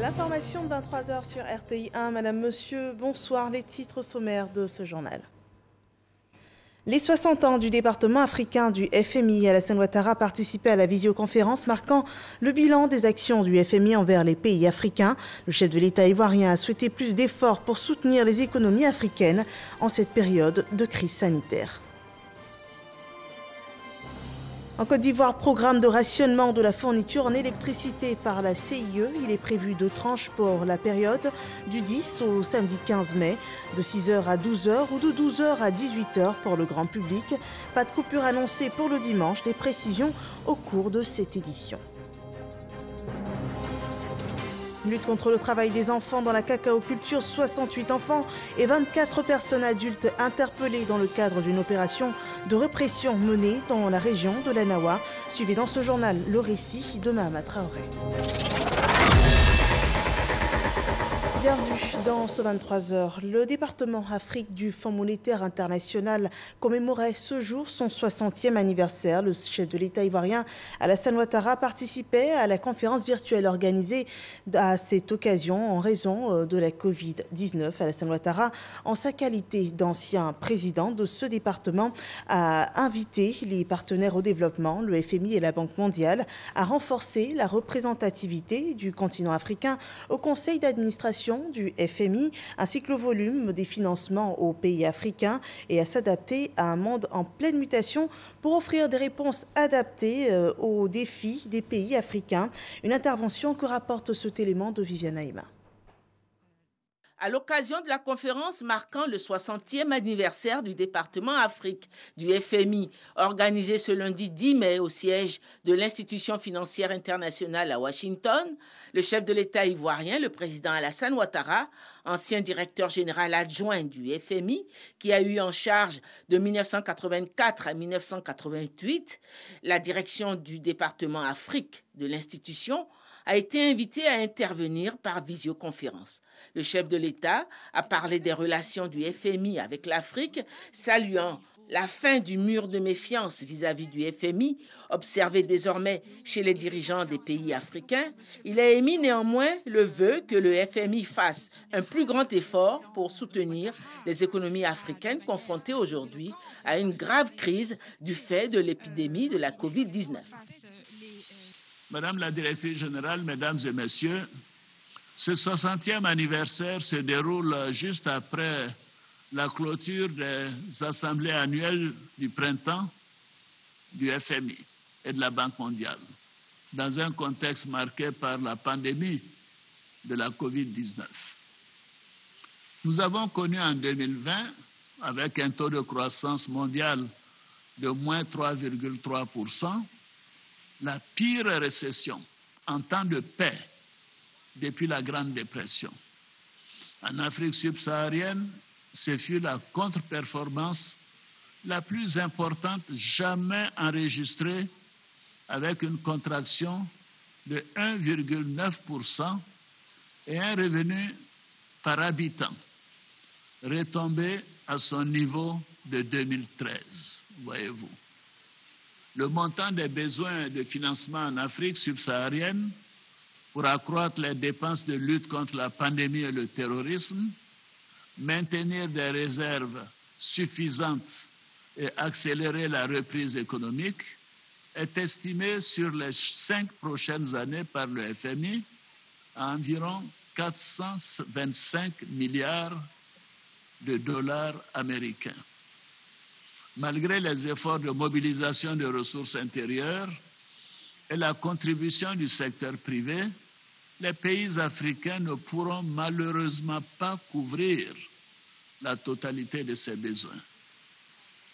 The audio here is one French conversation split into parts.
L'information de 23 h sur RTI 1. Madame, monsieur, bonsoir. Les titres sommaires de ce journal. Les 60 ans du département africain du FMI. Alassane Ouattara participait à la visioconférence marquant le bilan des actions du FMI envers les pays africains. Le chef de l'État ivoirien a souhaité plus d'efforts pour soutenir les économies africaines en cette période de crise sanitaire. En Côte d'Ivoire, programme de rationnement de la fourniture en électricité par la CIE. Il est prévu 2 tranches pour la période du 10 au samedi 15 mai, de 6 h à 12 h ou de 12 h à 18 h pour le grand public. Pas de coupure annoncée pour le dimanche, des précisions au cours de cette édition. Lutte contre le travail des enfants dans la cacaoculture, 68 enfants et 24 personnes adultes interpellées dans le cadre d'une opération de répression menée dans la région de l'Anawa. Suivez dans ce journal le récit de Mahama Traoré. Bienvenue dans ce 23 h. Le département Afrique du Fonds monétaire international commémorait ce jour son 60e anniversaire. Le chef de l'État ivoirien Alassane Ouattara participait à la conférence virtuelle organisée à cette occasion en raison de la Covid-19. Alassane Ouattara, en sa qualité d'ancien président de ce département, a invité les partenaires au développement, le FMI et la Banque mondiale, à renforcer la représentativité du continent africain au Conseil d'administration du FMI, ainsi que le volume des financements aux pays africains et à s'adapter à un monde en pleine mutation pour offrir des réponses adaptées aux défis des pays africains. Une intervention que rapporte cet élément de Viviane Aïma. À l'occasion de la conférence marquant le 60e anniversaire du département Afrique du FMI, organisée ce lundi 10 mai au siège de l'institution financière internationale à Washington, le chef de l'État ivoirien, le président Alassane Ouattara, ancien directeur général adjoint du FMI, qui a eu en charge de 1984 à 1988 la direction du département Afrique de l'institution, a été invité à intervenir par visioconférence. Le chef de l'État a parlé des relations du FMI avec l'Afrique, saluant la fin du mur de méfiance vis-à-vis du FMI, observé désormais chez les dirigeants des pays africains. Il a émis néanmoins le vœu que le FMI fasse un plus grand effort pour soutenir les économies africaines confrontées aujourd'hui à une grave crise du fait de l'épidémie de la Covid-19. Madame la directrice générale, mesdames et messieurs, ce 60e anniversaire se déroule juste après la clôture des assemblées annuelles du printemps du FMI et de la Banque mondiale, dans un contexte marqué par la pandémie de la Covid-19. Nous avons connu en 2020, avec un taux de croissance mondiale de moins 3,3%, la pire récession en temps de paix depuis la Grande Dépression. En Afrique subsaharienne, ce fut la contre-performance la plus importante jamais enregistrée, avec une contraction de 1,9% et un revenu par habitant retombé à son niveau de 2013, voyez-vous. Le montant des besoins de financement en Afrique subsaharienne pour accroître les dépenses de lutte contre la pandémie et le terrorisme, maintenir des réserves suffisantes et accélérer la reprise économique est estimé sur les 5 prochaines années par le FMI à environ 425 milliards de dollars américains. Malgré les efforts de mobilisation de ressources intérieures et la contribution du secteur privé, les pays africains ne pourront malheureusement pas couvrir la totalité de ces besoins.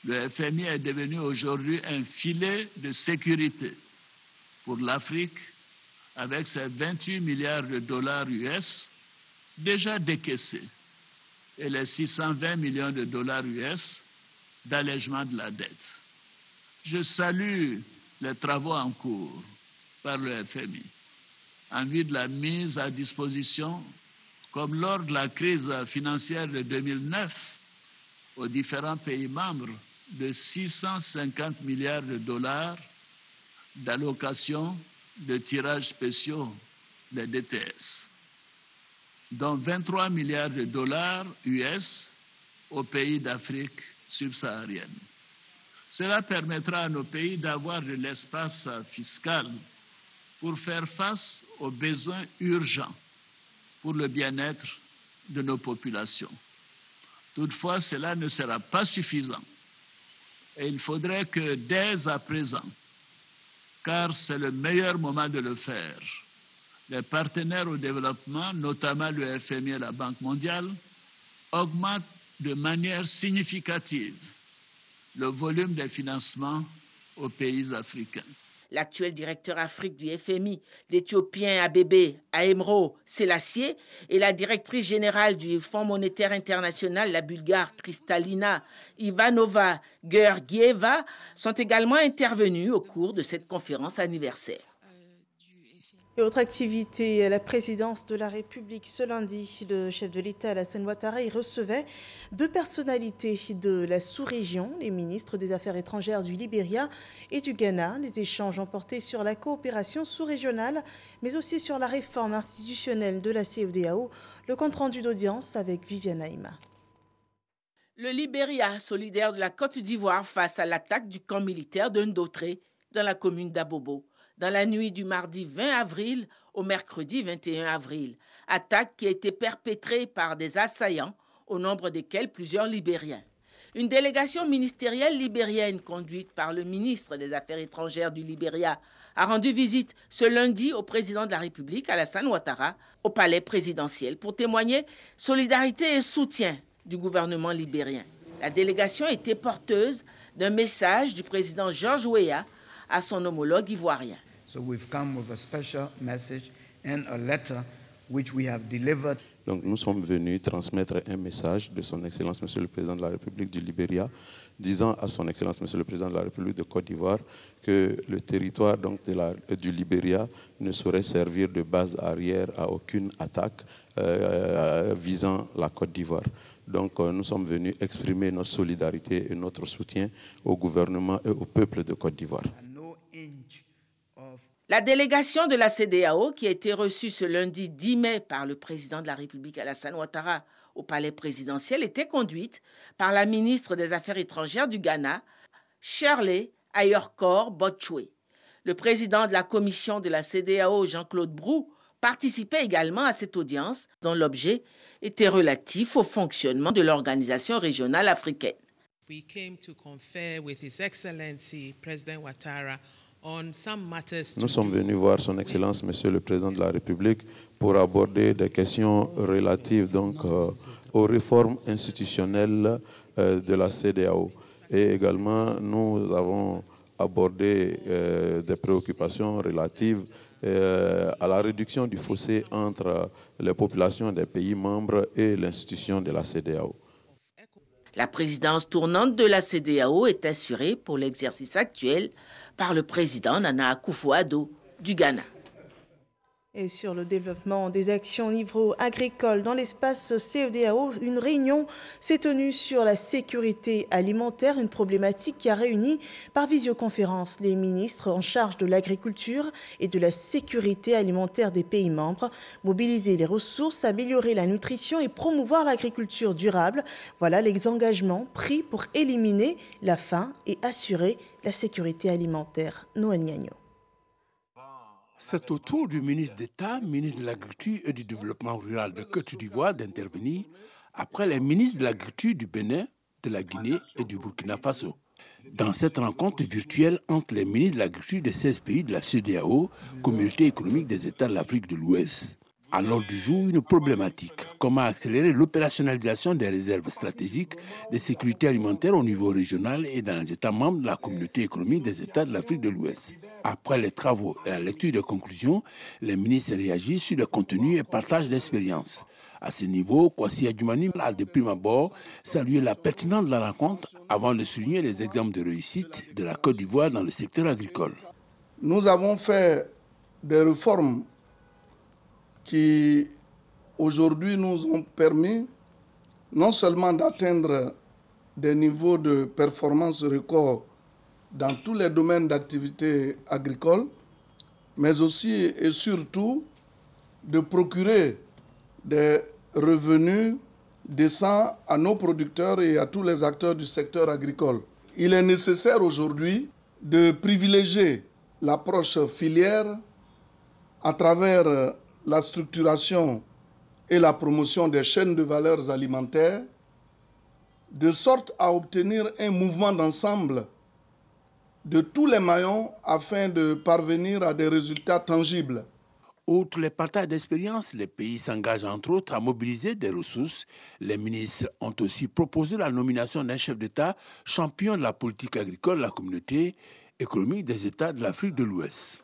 Le FMI est devenu aujourd'hui un filet de sécurité pour l'Afrique avec ses 28 milliards de dollars US déjà décaissés et les 620 millions de dollars US d'allègement de la dette. Je salue les travaux en cours par le FMI en vue de la mise à disposition, comme lors de la crise financière de 2009, aux différents pays membres de 650 milliards de dollars d'allocations de tirages spéciaux, les DTS. dont 23 milliards de dollars US aux pays d'Afrique subsaharienne. Cela permettra à nos pays d'avoir de l'espace fiscal pour faire face aux besoins urgents pour le bien-être de nos populations. Toutefois, cela ne sera pas suffisant. Et il faudrait que dès à présent, car c'est le meilleur moment de le faire, les partenaires au développement, notamment le FMI et la Banque mondiale, augmentent de manière significative le volume des financements aux pays africains. L'actuel directeur Afrique du FMI, l'Éthiopien Abebe Aemro Selassie, et la directrice générale du Fonds monétaire international, la Bulgare Kristalina Ivanova Georgieva, sont également intervenus au cours de cette conférence anniversaire. Et autre activité, la présidence de la République. Ce lundi, le chef de l'État, Alassane Ouattara, y recevait deux personnalités de la sous-région, les ministres des Affaires étrangères du Libéria et du Ghana. Les échanges ont porté sur la coopération sous-régionale, mais aussi sur la réforme institutionnelle de la CEDEAO. Le compte-rendu d'audience avec Viviane Haïma. Le Libéria, solidaire de la Côte d'Ivoire face à l'attaque du camp militaire de Ndotré dans la commune d'Abobo, dans la nuit du mardi 20 avril au mercredi 21 avril. Attaque qui a été perpétrée par des assaillants, au nombre desquels plusieurs Libériens. Une délégation ministérielle libérienne conduite par le ministre des Affaires étrangères du Libéria a rendu visite ce lundi au président de la République, Alassane Ouattara, au palais présidentiel pour témoigner solidarité et soutien du gouvernement libérien. La délégation était porteuse d'un message du président George Weah à son homologue ivoirien. So we've come with a special message and a letter which we have delivered. Donc nous sommes venus transmettre un message de son Excellence Monsieur le Président de la République du Libéria, disant à son Excellence Monsieur le Président de la République de Côte d'Ivoire que le territoire donc du Libéria ne saurait servir de base arrière à aucune attaque visant la Côte d'Ivoire. Donc nous sommes venus exprimer notre solidarité et notre soutien au gouvernement et au peuple de Côte d'Ivoire. La délégation de la CEDEAO, qui a été reçue ce lundi 10 mai par le président de la République Alassane Ouattara au palais présidentiel, était conduite par la ministre des Affaires étrangères du Ghana, Shirley Ayorkor Botchwe. Le président de la commission de la CEDEAO, Jean-Claude Brou, participait également à cette audience dont l'objet était relatif au fonctionnement de l'organisation régionale africaine. We came to confer with His Excellency President Ouattara. Nous sommes venus voir son Excellence, Monsieur le Président de la République, pour aborder des questions relatives donc, aux réformes institutionnelles de la CEDEAO. Et également, nous avons abordé des préoccupations relatives à la réduction du fossé entre les populations des pays membres et l'institution de la CEDEAO. La présidence tournante de la CEDEAO est assurée pour l'exercice actuel par le président Nana Akufo-Addo du Ghana. Et sur le développement des actions au niveau agricole dans l'espace CEDEAO, une réunion s'est tenue sur la sécurité alimentaire, une problématique qui a réuni par visioconférence les ministres en charge de l'agriculture et de la sécurité alimentaire des pays membres, mobiliser les ressources, améliorer la nutrition et promouvoir l'agriculture durable. Voilà les engagements pris pour éliminer la faim et assurer la sécurité alimentaire. Noël Gagnon. C'est au tour du ministre d'État, ministre de l'Agriculture et du Développement rural de Côte d'Ivoire d'intervenir après les ministres de l'Agriculture du Bénin, de la Guinée et du Burkina Faso. Dans cette rencontre virtuelle entre les ministres de l'Agriculture des 16 pays de la CEDEAO, Communauté économique des États de l'Afrique de l'Ouest, à l'ordre du jour, une problématique. Comment accélérer l'opérationnalisation des réserves stratégiques de sécurité alimentaire au niveau régional et dans les États membres de la Communauté économique des États de l'Afrique de l'Ouest. Après les travaux et la lecture des conclusions, les ministres réagissent sur le contenu et partagent l'expérience. À ce niveau, Kwasi Adjumani a de prime abord salué la pertinence de la rencontre avant de souligner les exemples de réussite de la Côte d'Ivoire dans le secteur agricole. Nous avons fait des réformes qui aujourd'hui nous ont permis non seulement d'atteindre des niveaux de performance records dans tous les domaines d'activité agricole, mais aussi et surtout de procurer des revenus décents à nos producteurs et à tous les acteurs du secteur agricole. Il est nécessaire aujourd'hui de privilégier l'approche filière à travers la structuration et la promotion des chaînes de valeurs alimentaires, de sorte à obtenir un mouvement d'ensemble de tous les maillons afin de parvenir à des résultats tangibles. Outre les partages d'expérience, les pays s'engagent entre autres à mobiliser des ressources. Les ministres ont aussi proposé la nomination d'un chef d'État champion de la politique agricole de la communauté économique des États de l'Afrique de l'Ouest.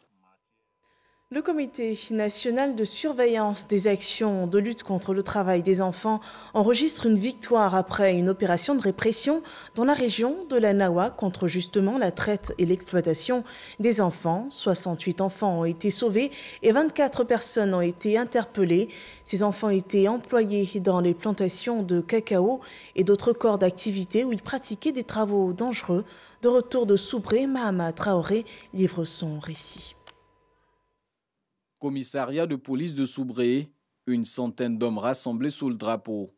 Le Comité national de surveillance des actions de lutte contre le travail des enfants enregistre une victoire après une opération de répression dans la région de la Nawa contre justement la traite et l'exploitation des enfants. 68 enfants ont été sauvés et 24 personnes ont été interpellées. Ces enfants étaient employés dans les plantations de cacao et d'autres corps d'activité où ils pratiquaient des travaux dangereux. De retour de Soubré, Mahama Traoré livre son récit. Commissariat de police de Soubré, une centaine d'hommes rassemblés sous le drapeau.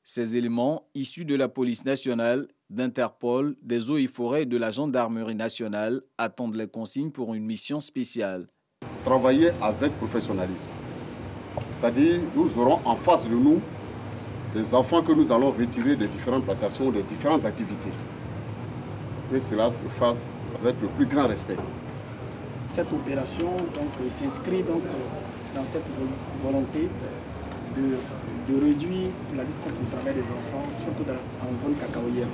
Ces éléments, issus de la police nationale, d'Interpol, des eaux et forêts et de la gendarmerie nationale, attendent les consignes pour une mission spéciale. Travailler avec professionnalisme. C'est-à-dire, nous aurons en face de nous des enfants que nous allons retirer des différentes plantations, des différentes activités. Que cela se fasse avec le plus grand respect. Cette opération s'inscrit dans cette volonté de réduire la lutte contre le travail des enfants, surtout en zone cacaoyenne.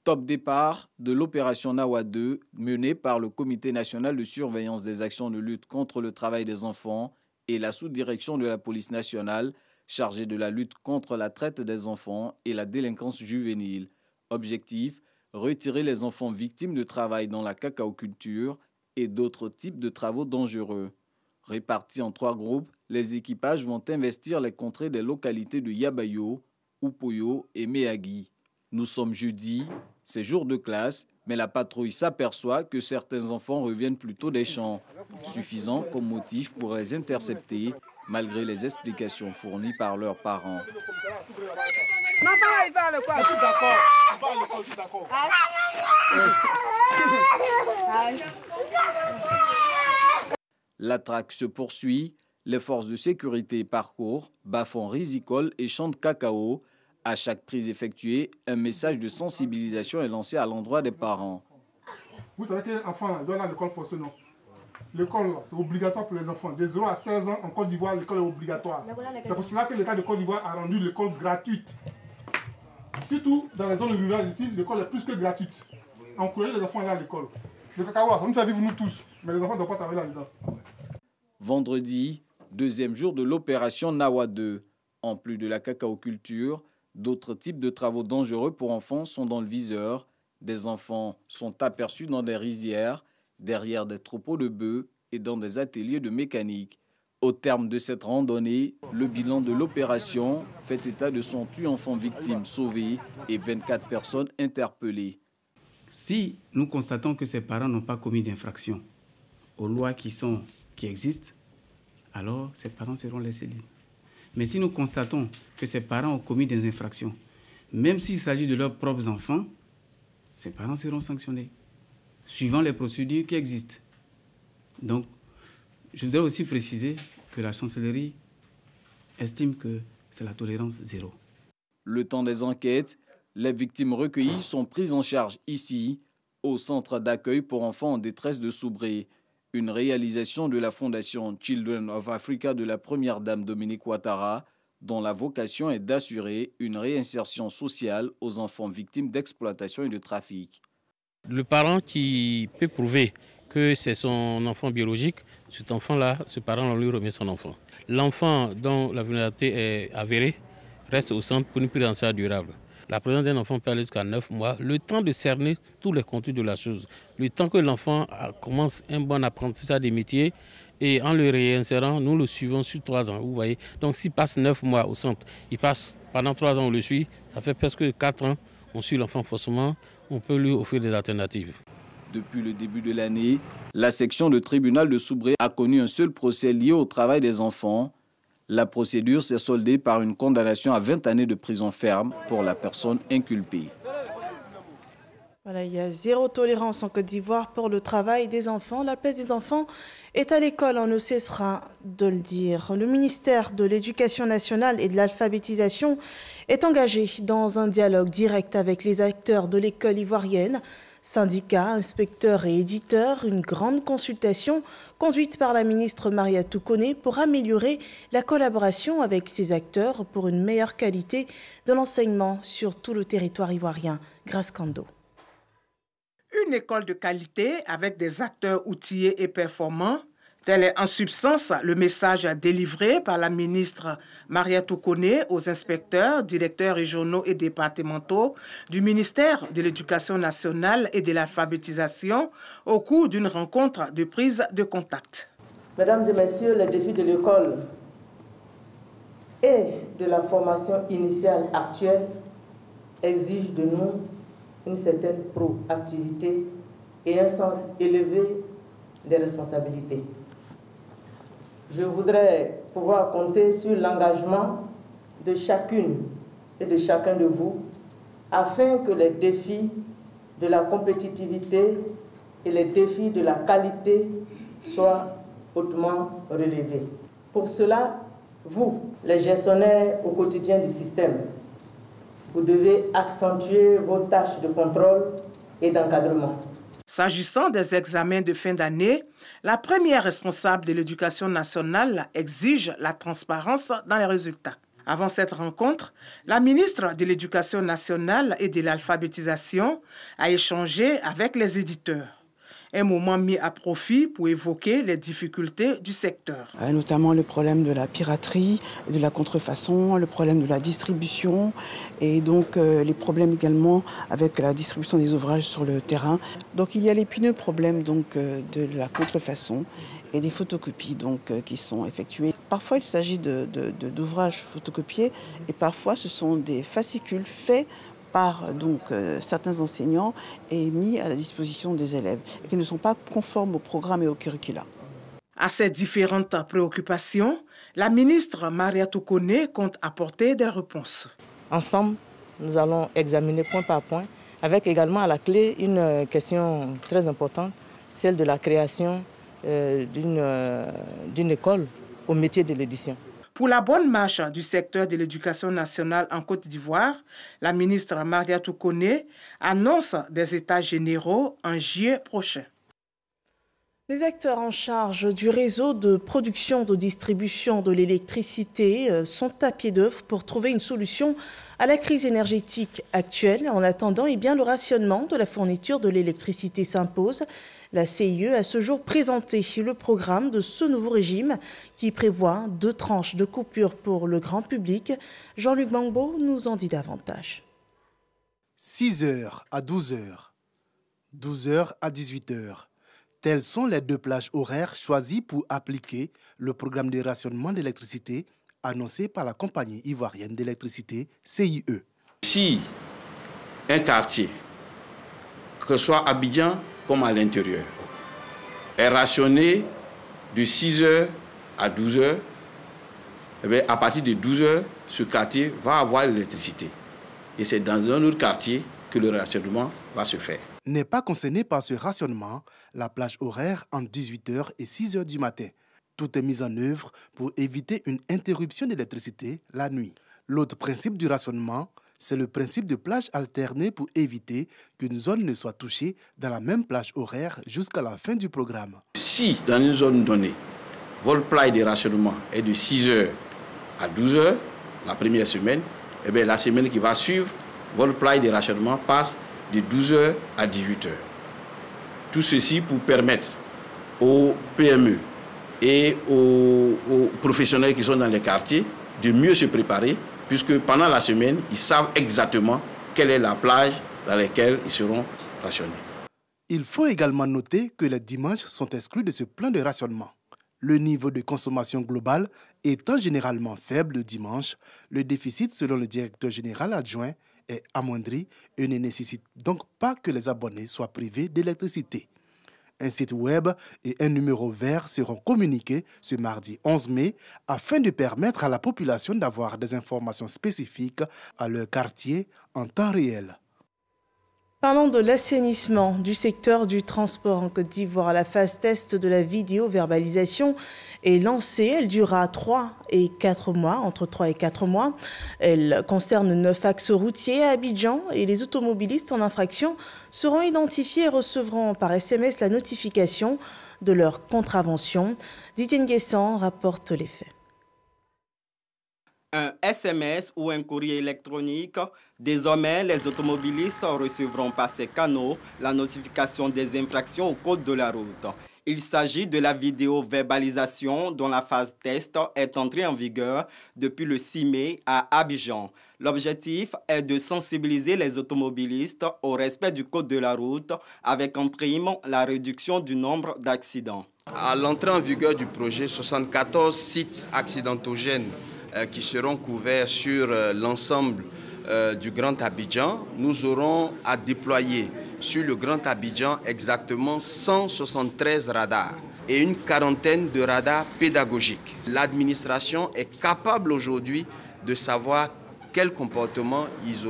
Top départ de l'opération Nawa 2 menée par le Comité national de surveillance des actions de lutte contre le travail des enfants et la sous-direction de la police nationale chargée de la lutte contre la traite des enfants et la délinquance juvénile. Objectif, retirer les enfants victimes de travail dans la cacaoculture et d'autres types de travaux dangereux. Répartis en 3 groupes, les équipages vont investir les contrées des localités de Yabayo, Upoyo et Meagui. Nous sommes jeudi, c'est jour de classe, mais la patrouille s'aperçoit que certains enfants reviennent plutôt des champs, suffisant comme motif pour les intercepter, malgré les explications fournies par leurs parents. La traque se poursuit, les forces de sécurité parcourent, bas-fonds rizicoles et champs de cacao. À chaque prise effectuée, un message de sensibilisation est lancé à l'endroit des parents. Vous savez qu'un enfant doit aller à l'école forcée, non? L'école, c'est obligatoire pour les enfants. De 0 à 16 ans, en Côte d'Ivoire, l'école est obligatoire. C'est pour cela que l'État de Côte d'Ivoire a rendu l'école gratuite. Surtout dans les zones rurales ici, l'école est plus que gratuite. Encourager les enfants à aller à l'école. Le cacao, ça nous fait vivre nous tous, mais les enfants ne doivent pas travailler là-dedans. Vendredi, deuxième jour de l'opération Nawa 2. En plus de la cacaoculture, d'autres types de travaux dangereux pour enfants sont dans le viseur. Des enfants sont aperçus dans des rizières, derrière des troupeaux de bœufs et dans des ateliers de mécanique. Au terme de cette randonnée, le bilan de l'opération fait état de 108 enfants victimes sauvés et 24 personnes interpellées. Si nous constatons que ces parents n'ont pas commis d'infraction aux lois qui existent, alors ces parents seront laissés libres. Mais si nous constatons que ces parents ont commis des infractions, même s'il s'agit de leurs propres enfants, ces parents seront sanctionnés, suivant les procédures qui existent. Donc, je voudrais aussi préciser que la chancellerie estime que c'est la tolérance zéro. Le temps des enquêtes, les victimes recueillies sont prises en charge ici, au centre d'accueil pour enfants en détresse de Soubré. Une réalisation de la fondation Children of Africa de la première dame Dominique Ouattara, dont la vocation est d'assurer une réinsertion sociale aux enfants victimes d'exploitation et de trafic. Le parent qui peut prouver que c'est son enfant biologique, cet enfant-là, ce parent, on lui remet son enfant. L'enfant dont la vulnérabilité est avérée reste au centre pour une prise en charge durable. La présence d'un enfant peut aller jusqu'à 9 mois, le temps de cerner tous les contours de la chose, le temps que l'enfant commence un bon apprentissage des métiers et en le réinsérant, nous le suivons sur 3 ans. Vous voyez. Donc s'il passe 9 mois au centre, il passe pendant 3 ans, on le suit, ça fait presque 4 ans, on suit l'enfant forcément, on peut lui offrir des alternatives. Depuis le début de l'année, la section de tribunal de Soubré a connu un seul procès lié au travail des enfants. La procédure s'est soldée par une condamnation à 20 années de prison ferme pour la personne inculpée. Voilà, il y a zéro tolérance en Côte d'Ivoire pour le travail des enfants. La place des enfants est à l'école, on ne cessera de le dire. Le ministère de l'Éducation nationale et de l'alphabétisation est engagé dans un dialogue direct avec les acteurs de l'école ivoirienne, syndicats, inspecteurs et éditeurs. Une grande consultation conduite par la ministre Mariatou Koné pour améliorer la collaboration avec ces acteurs pour une meilleure qualité de l'enseignement sur tout le territoire ivoirien. Grâce Kando. Une école de qualité avec des acteurs outillés et performants, tel est en substance le message délivré par la ministre Mariatou Koné aux inspecteurs, directeurs régionaux et départementaux du ministère de l'Éducation nationale et de l'alphabétisation au cours d'une rencontre de prise de contact. Mesdames et messieurs, les défis de l'école et de la formation initiale actuelle exigent de nous une certaine proactivité et un sens élevé des responsabilités. Je voudrais pouvoir compter sur l'engagement de chacune et de chacun de vous afin que les défis de la compétitivité et les défis de la qualité soient hautement relevés. Pour cela, vous, les gestionnaires au quotidien du système, vous devez accentuer vos tâches de contrôle et d'encadrement. S'agissant des examens de fin d'année, la première responsable de l'Éducation nationale exige la transparence dans les résultats. Avant cette rencontre, la ministre de l'Éducation nationale et de l'alphabétisation a échangé avec les éditeurs. Un moment mis à profit pour évoquer les difficultés du secteur. Notamment le problème de la piraterie, de la contrefaçon, le problème de la distribution et donc les problèmes également avec la distribution des ouvrages sur le terrain. Donc il y a l'épineux problème donc, de la contrefaçon et des photocopies qui sont effectuées. Parfois il s'agit d'ouvrages photocopiés et parfois ce sont des fascicules faits par certains enseignants et mis à la disposition des élèves et qui ne sont pas conformes au programme et au curricula. À ces différentes préoccupations, la ministre Mariatou Koné compte apporter des réponses. Ensemble, nous allons examiner point par point, avec également à la clé une question très importante, celle de la création d'une école au métier de l'édition. Pour la bonne marche du secteur de l'éducation nationale en Côte d'Ivoire, la ministre Mariatou Koné annonce des états généraux en juillet prochain. Les acteurs en charge du réseau de production de distribution de l'électricité sont à pied d'œuvre pour trouver une solution à la crise énergétique actuelle. En attendant, le rationnement de la fourniture de l'électricité s'impose. La CIE a ce jour présenté le programme de ce nouveau régime qui prévoit 2 tranches de coupure pour le grand public. Jean-Luc Bangbo nous en dit davantage. 6h à 12h, 12h à 18h. Telles sont les 2 plages horaires choisies pour appliquer le programme de rationnement d'électricité annoncé par la compagnie ivoirienne d'électricité CIE. Si un quartier, que ce soit Abidjan comme à l'intérieur, est rationné de 6h à 12h, à partir de 12h, ce quartier va avoir l'électricité. Et c'est dans un autre quartier que le rationnement va se faire. N'est pas concerné par ce rationnement la plage horaire entre 18h et 6h du matin. Tout est mis en œuvre pour éviter une interruption d'électricité la nuit. L'autre principe du rationnement, c'est le principe de plage alternée pour éviter qu'une zone ne soit touchée dans la même plage horaire jusqu'à la fin du programme. Si dans une zone donnée, votre plage de rationnement est de 6h à 12h, la première semaine, la semaine qui va suivre, votre plage de rationnement passe de 12h à 18h. Tout ceci pour permettre aux PME et aux professionnels qui sont dans les quartiers de mieux se préparer, puisque pendant la semaine, ils savent exactement quelle est la plage dans laquelle ils seront rationnés. Il faut également noter que les dimanches sont exclus de ce plan de rationnement. Le niveau de consommation globale étant généralement faible le dimanche, le déficit, selon le directeur général adjoint, est amoindri et ne nécessite donc pas que les abonnés soient privés d'électricité. Un site web et un numéro vert seront communiqués ce mardi 11 mai afin de permettre à la population d'avoir des informations spécifiques à leur quartier en temps réel. Parlons de l'assainissement du secteur du transport en Côte d'Ivoire. La phase test de la vidéo-verbalisation est lancée. Elle durera entre 3 et 4 mois. Elle concerne 9 axes routiers à Abidjan et les automobilistes en infraction seront identifiés et recevront par SMS la notification de leur contravention. Didier Nguessan rapporte les faits. Un SMS ou un courrier électronique. Désormais, les automobilistes recevront par ces canaux la notification des infractions au code de la route. Il s'agit de la vidéo-verbalisation dont la phase test est entrée en vigueur depuis le 6 mai à Abidjan. L'objectif est de sensibiliser les automobilistes au respect du code de la route avec en prime la réduction du nombre d'accidents. À l'entrée en vigueur du projet, 74 sites accidentogènes qui seront couverts sur l'ensemble du Grand Abidjan, nous aurons à déployer sur le Grand Abidjan exactement 173 radars et une quarantaine de radars pédagogiques. L'administration est capable aujourd'hui de savoir quel comportement ils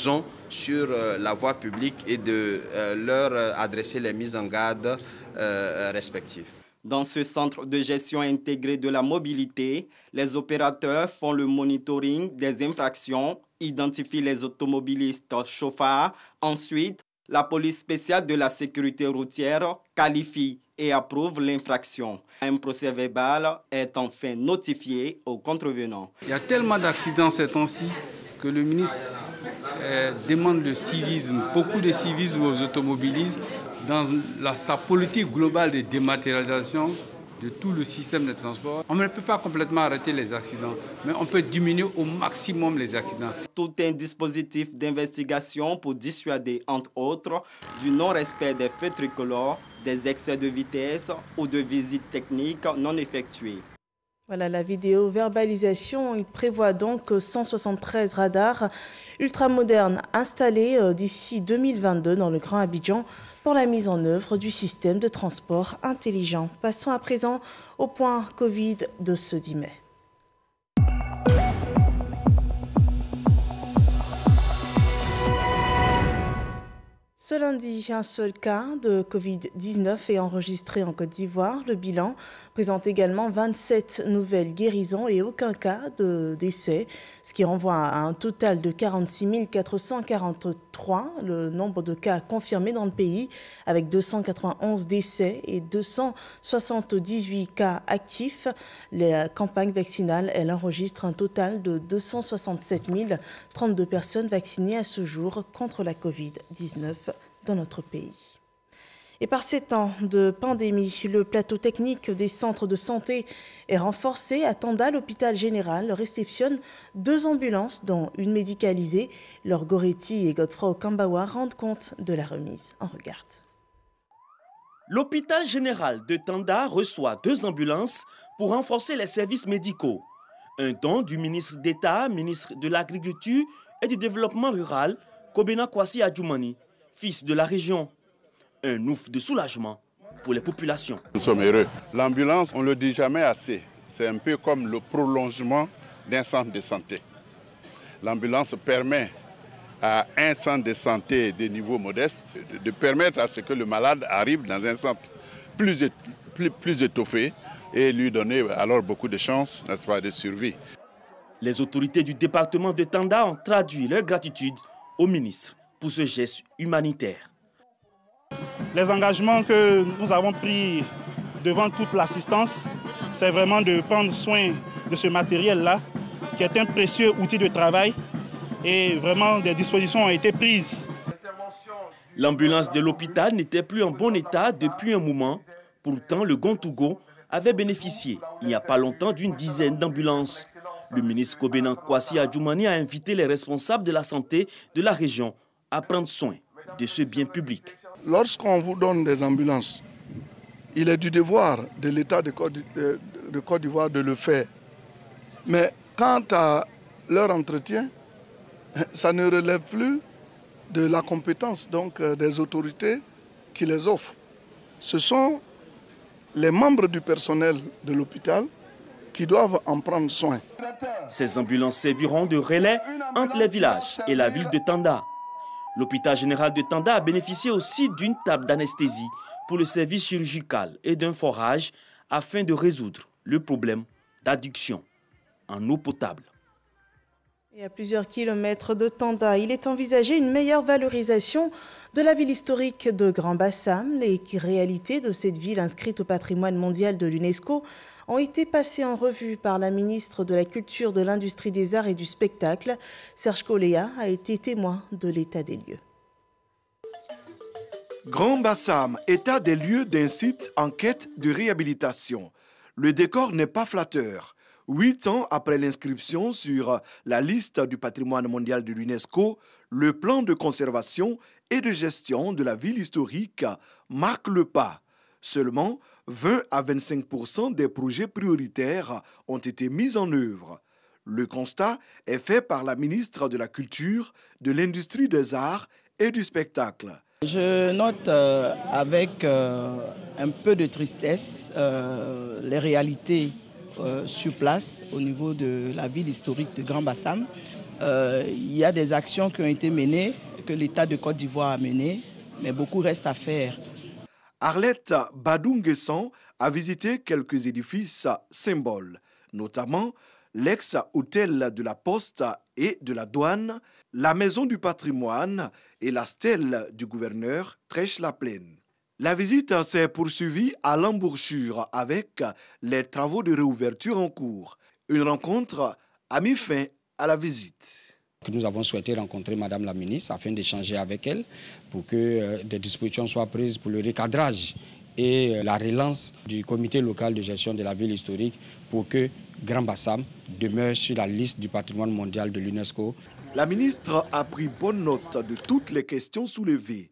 ont sur la voie publique et de leur adresser les mises en garde respectives. Dans ce centre de gestion intégrée de la mobilité, les opérateurs font le monitoring des infractions, identifient les automobilistes chauffards. Ensuite, la police spéciale de la sécurité routière qualifie et approuve l'infraction. Un procès-verbal est enfin notifié aux contrevenants. Il y a tellement d'accidents ces temps-ci que le ministre demande le civisme, beaucoup de civisme aux automobilistes dans sa politique globale de dématérialisation de tout le système de transport. On ne peut pas complètement arrêter les accidents, mais on peut diminuer au maximum les accidents. Tout un dispositif d'investigation pour dissuader, entre autres, du non-respect des feux tricolores, des excès de vitesse ou de visites techniques non effectuées. Voilà la vidéo-verbalisation. Il prévoit donc 173 radars ultramodernes installés d'ici 2022 dans le Grand Abidjan pour la mise en œuvre du système de transport intelligent. Passons à présent au point Covid de ce 10 mai. Ce lundi, un seul cas de Covid-19 est enregistré en Côte d'Ivoire. Le bilan présente également 27 nouvelles guérisons et aucun cas de décès, ce qui renvoie à un total de 46 443, le nombre de cas confirmés dans le pays, avec 291 décès et 278 cas actifs. La campagne vaccinale, elle enregistre un total de 267 032 personnes vaccinées à ce jour contre la Covid-19 dans notre pays. Et par ces temps de pandémie, le plateau technique des centres de santé est renforcé. À Tanda, l'hôpital général réceptionne 2 ambulances, dont une médicalisée. Laure Goretti et Godefroy Okambawa rendent compte de la remise. On regarde. L'hôpital général de Tanda reçoit 2 ambulances pour renforcer les services médicaux. Un don du ministre d'État, ministre de l'Agriculture et du Développement rural, Kobena Kwasi Adjoumani, fils de la région. Un ouf de soulagement pour les populations. Nous sommes heureux. L'ambulance, on ne le dit jamais assez. C'est un peu comme le prolongement d'un centre de santé. L'ambulance permet à un centre de santé de niveau modeste de permettre à ce que le malade arrive dans un centre plus étoffé et lui donner alors beaucoup de chances, n'est-ce pas, de survie. Les autorités du département de Tanda ont traduit leur gratitude au ministre pour ce geste humanitaire. Les engagements que nous avons pris devant toute l'assistance, c'est vraiment de prendre soin de ce matériel-là, qui est un précieux outil de travail, et vraiment des dispositions ont été prises. L'ambulance de l'hôpital n'était plus en bon état depuis un moment. Pourtant, le Gontougo avait bénéficié il n'y a pas longtemps d'une dizaine d'ambulances. Le ministre Kobena Kwasi Adjoumani a invité les responsables de la santé de la région à prendre soin de ce bien public. Lorsqu'on vous donne des ambulances, il est du devoir de l'État de Côte d'Ivoire de le faire. Mais quant à leur entretien, ça ne relève plus de la compétence donc, des autorités qui les offrent. ce sont les membres du personnel de l'hôpital qui doivent en prendre soin. Ces ambulances serviront de relais entre les villages et la ville de Tanda. L'hôpital général de Tanda a bénéficié aussi d'une table d'anesthésie pour le service chirurgical et d'un forage afin de résoudre le problème d'adduction en eau potable. Et à plusieurs kilomètres de Tanda, il est envisagé une meilleure valorisation de la ville historique de Grand Bassam. Les réalités de cette ville inscrite au patrimoine mondial de l'UNESCO ont été passées en revue par la ministre de la Culture, de l'Industrie des Arts et du Spectacle. Serge Koléa a été témoin de l'état des lieux. Grand Bassam, état des lieux d'un site en quête de réhabilitation. Le décor n'est pas flatteur. 8 ans après l'inscription sur la liste du patrimoine mondial de l'UNESCO, le plan de conservation et de gestion de la ville historique marque le pas. Seulement 20 à 25% des projets prioritaires ont été mis en œuvre. Le constat est fait par la ministre de la Culture, de l'Industrie des Arts et du Spectacle. Je note avec un peu de tristesse les réalités sur place au niveau de la ville historique de Grand Bassam. Il y a des actions qui ont été menées, que l'État de Côte d'Ivoire a menées, mais beaucoup reste à faire. Arlette Badou-Nguessan a visité quelques édifices symboles, notamment l'ex-hôtel de la Poste et de la Douane, la Maison du patrimoine et la stèle du gouverneur Trèche-la-Plaine. La visite s'est poursuivie à l'embouchure avec les travaux de réouverture en cours. Une rencontre a mis fin à la visite. Nous avons souhaité rencontrer Madame la ministre afin d'échanger avec elle pour que des dispositions soient prises pour le recadrage et la relance du comité local de gestion de la ville historique pour que Grand Bassam demeure sur la liste du patrimoine mondial de l'UNESCO. La ministre a pris bonne note de toutes les questions soulevées.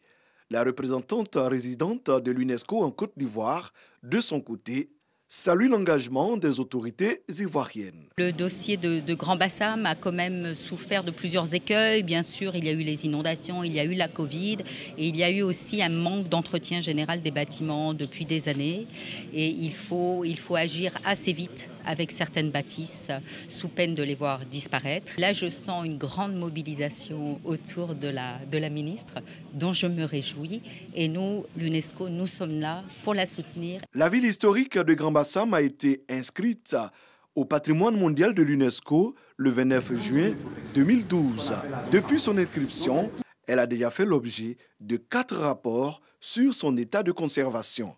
La représentante résidente de l'UNESCO en Côte d'Ivoire, de son côté, salue l'engagement des autorités ivoiriennes. Le dossier de Grand Bassam a quand même souffert de plusieurs écueils. Bien sûr, il y a eu les inondations, il y a eu la Covid et il y a eu aussi un manque d'entretien général des bâtiments depuis des années. Et il faut agir assez vite avec certaines bâtisses sous peine de les voir disparaître. Là, je sens une grande mobilisation autour de la ministre dont je me réjouis. Et nous, l'UNESCO, nous sommes là pour la soutenir. La ville historique de Grand Bassam a été inscrite au patrimoine mondial de l'UNESCO le 29 juin 2012. Depuis son inscription, elle a déjà fait l'objet de 4 rapports sur son état de conservation.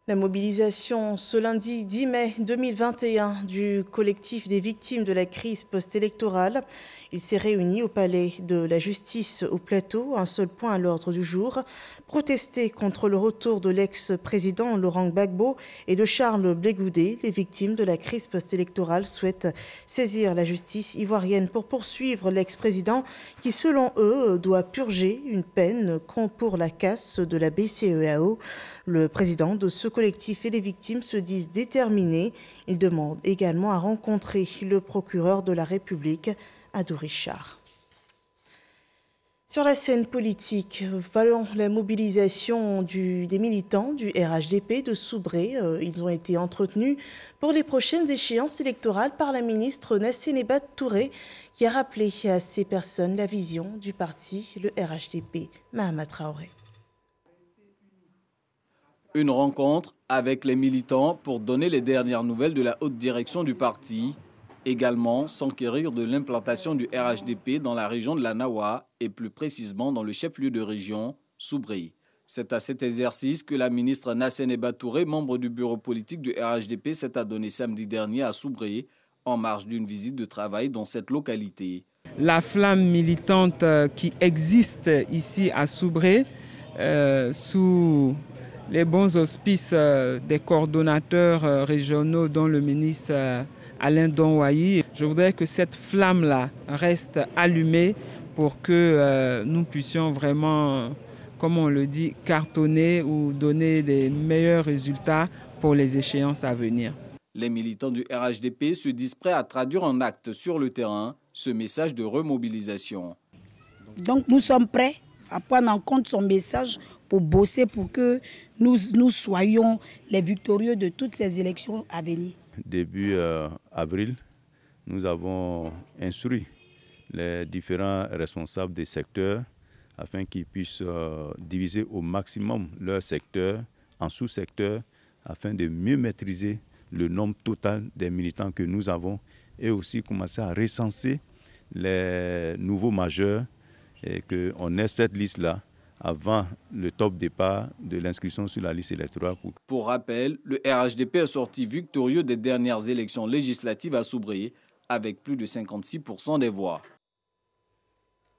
La mobilisation ce lundi 10 mai 2021 du collectif des victimes de la crise post-électorale. Il s'est réuni au palais de la justice au Plateau, un seul point à l'ordre du jour, protester contre le retour de l'ex-président Laurent Gbagbo et de Charles Blé Goudé. Les victimes de la crise post-électorale souhaitent saisir la justice ivoirienne pour poursuivre l'ex-président qui, selon eux, doit purger une peine pour la casse de la BCEAO. Le président de ce collectif et les victimes se disent déterminés. Ils demandent également à rencontrer le procureur de la République, Adou Richard. Sur la scène politique, voyons la mobilisation des militants du RHDP de Soubré. Ils ont été entretenus pour les prochaines échéances électorales par la ministre Nassénébat Touré, qui a rappelé à ces personnes la vision du parti, le RHDP. Mahama Traoré. Une rencontre avec les militants pour donner les dernières nouvelles de la haute direction du parti. Également s'enquérir de l'implantation du RHDP dans la région de la Nawa et plus précisément dans le chef-lieu de région, Soubré. C'est à cet exercice que la ministre Nassénébat Touré, membre du bureau politique du RHDP, s'est adonnée samedi dernier à Soubré en marge d'une visite de travail dans cette localité. La flamme militante qui existe ici à Soubré, sous les bons auspices des coordonnateurs régionaux dont le ministre Alain Donwayi. Je voudrais que cette flamme-là reste allumée pour que nous puissions vraiment, comme on le dit, cartonner ou donner les meilleurs résultats pour les échéances à venir. Les militants du RHDP se disent prêts à traduire en actes sur le terrain ce message de remobilisation. Donc nous sommes prêts à prendre en compte son message pour bosser pour que nous soyons les victorieux de toutes ces élections à venir. Début avril, nous avons instruit les différents responsables des secteurs afin qu'ils puissent diviser au maximum leur secteur en sous-secteurs afin de mieux maîtriser le nombre total des militants que nous avons et aussi commencer à recenser les nouveaux majeurs et qu'on ait cette liste-là avant le top départ de l'inscription sur la liste électorale. Pour rappel, le RHDP est sorti victorieux des dernières élections législatives à Soubré avec plus de 56% des voix.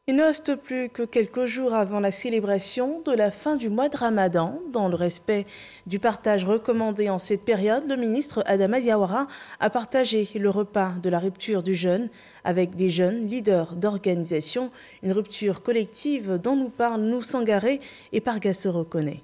Il ne reste plus que quelques jours avant la célébration de la fin du mois de Ramadan. Dans le respect du partage recommandé en cette période, le ministre Adama Diawara a partagé le repas de la rupture du jeûne avec des jeunes leaders d'organisation. Une rupture collective dont nous parlent Nou Sangaré et Pargasse Reconnaît.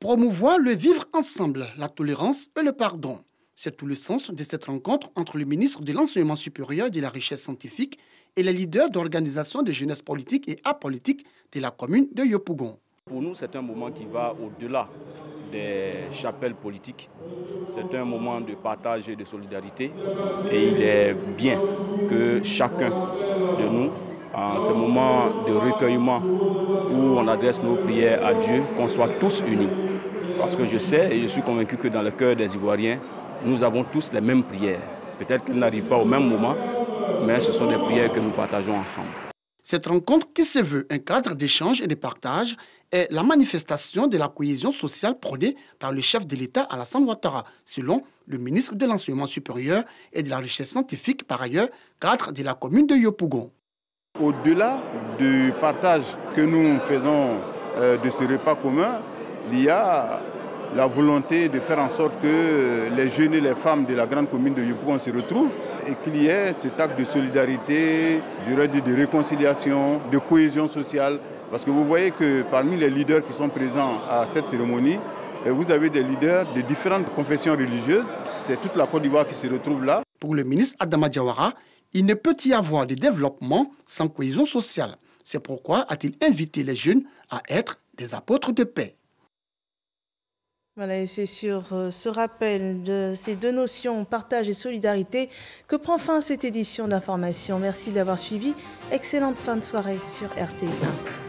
Promouvoir le vivre ensemble, la tolérance et le pardon. C'est tout le sens de cette rencontre entre le ministre de l'Enseignement supérieur et de la Recherche scientifique et les leaders d'organisations de jeunesse politique et apolitique de la commune de Yopougon. Pour nous, c'est un moment qui va au-delà des chapelles politiques. C'est un moment de partage et de solidarité. Et il est bien que chacun de nous, en ce moment de recueillement où on adresse nos prières à Dieu, qu'on soit tous unis. Parce que je sais et je suis convaincu que dans le cœur des Ivoiriens, nous avons tous les mêmes prières. Peut-être qu'elles n'arrivent pas au même moment, mais ce sont des prières que nous partageons ensemble. Cette rencontre qui se veut un cadre d'échange et de partage est la manifestation de la cohésion sociale prônée par le chef de l'État Alassane Ouattara, selon le ministre de l'Enseignement supérieur et de la Recherche scientifique, par ailleurs cadre de la commune de Yopougon. Au-delà du partage que nous faisons de ce repas commun, il y a la volonté de faire en sorte que les jeunes et les femmes de la grande commune de Yopougon se retrouvent et qu'il y ait cet acte de solidarité, de réconciliation, de cohésion sociale. Parce que vous voyez que parmi les leaders qui sont présents à cette cérémonie, vous avez des leaders de différentes confessions religieuses. C'est toute la Côte d'Ivoire qui se retrouve là. Pour le ministre Adama Diawara, il ne peut y avoir de développement sans cohésion sociale. C'est pourquoi a-t-il invité les jeunes à être des apôtres de paix. Voilà, et c'est sur ce rappel de ces deux notions, partage et solidarité, que prend fin cette édition d'information. Merci d'avoir suivi. Excellente fin de soirée sur RTI1.